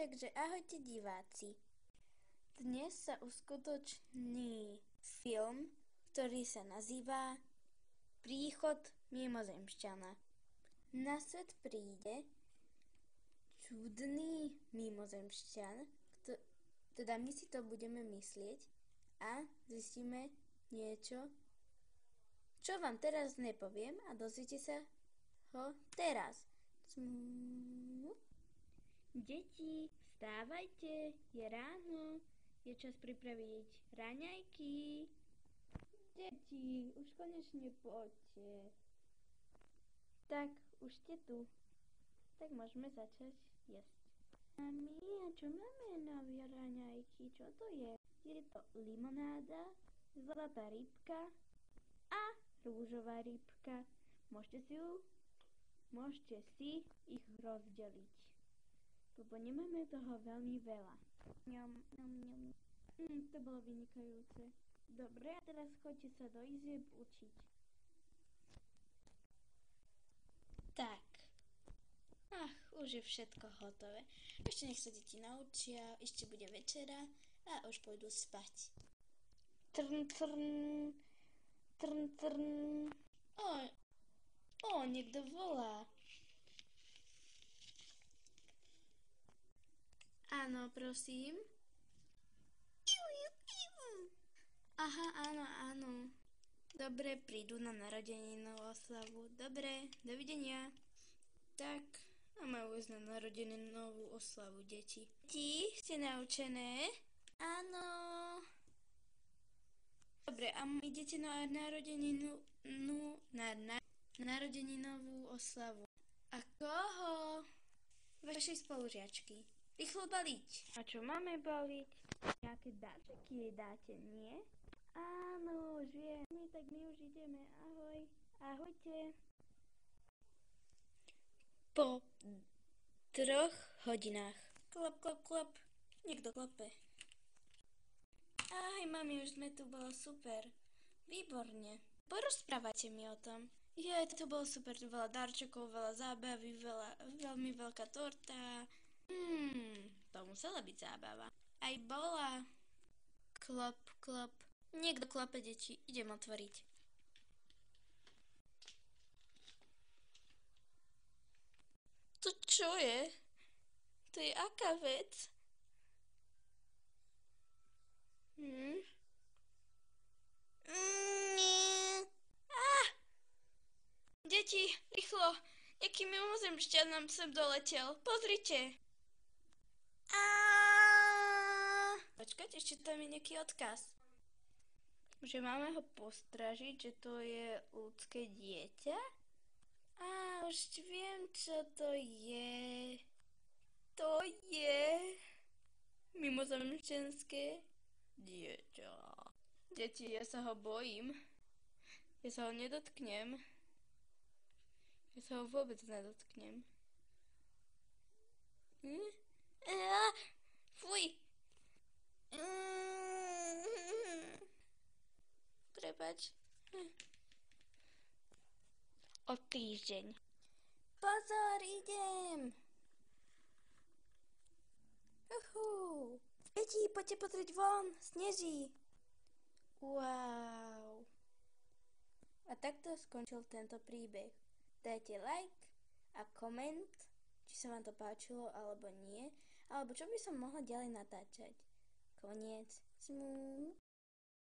Takže ahojte diváci. Dnes sa uskutoční film, ktorý sa nazýva Príchod mimozemšťana. Na svet príde čudný mimozemšťan, teda my si to budeme myslieť a zistíme niečo, čo vám teraz nepoviem a dozviete sa ho teraz. Deti, vstávajte, je ráno, je čas pripraviť raňajky. Deti, už konečne poďte. Tak, už ste tu. Tak môžeme začať jesť. Mami, a čo máme na raňajky? Čo to je? Je to limonáda, zlatá rybka a rúžová rybka. Môžete si ich rozdeliť, lebo nemáme toho veľmi veľa. To bolo vynikajúce. Dobre, a teraz choďte sa do izieb učiť. Tak. Už je všetko hotové. Ešte nech sa deti naučia, ešte bude večera a už pôjdu spať. Trn, trn, trn, trn. Niekto volá. Áno, prosím. Aha, áno. Dobre, prídu na narodeninovú oslavu. Dobre, dovidenia. Tak, a majú ísť na narodeninovú oslavu deti. Deti, ste naučené? Áno. Dobre, a idete na narodeninovú oslavu. A koho? Vašej spolužiačky. Rýchlo baliť. A čo máme baliť? Nejaké dáčeky jej dáte, nie? Áno, už viem. Tak my už ideme. Ahoj. Ahojte. Po 3 hodinách. Klop, klop, klop. Niekto klope. Ahoj, mami, už sme tu, bolo super. Výborne. Porozprávajte mi o tom. To bolo super, veľa darčekov, veľa zábavy, veľmi veľká torta. To musela byť zábava. Aj bola. Klop, klop. Niekto klope, deti, idem otvoriť. To čo je? To je aká vec? Deti, rýchlo, nejaký mimozemšťan nám sem doletel. Pozrite. Počkať, ešte tam je nejaký odkaz. Že máme ho postražiť, že to je ľudské dieťa? Už viem, čo to je. To je mimozemšťanské dieťa. Deti, ja sa ho bojím. Ja sa ho nedotknem. Ja sa ho vôbec nedotknem. Fuj. Prepač. O týždeň. Pozor, idem. Deti, poďte pozrieť von, sneží. Wow. A takto skončil tento príbeh. Dajte like a koment, či sa vám to páčilo alebo nie, alebo čo by som mohla ďalej natáčať. Koniec.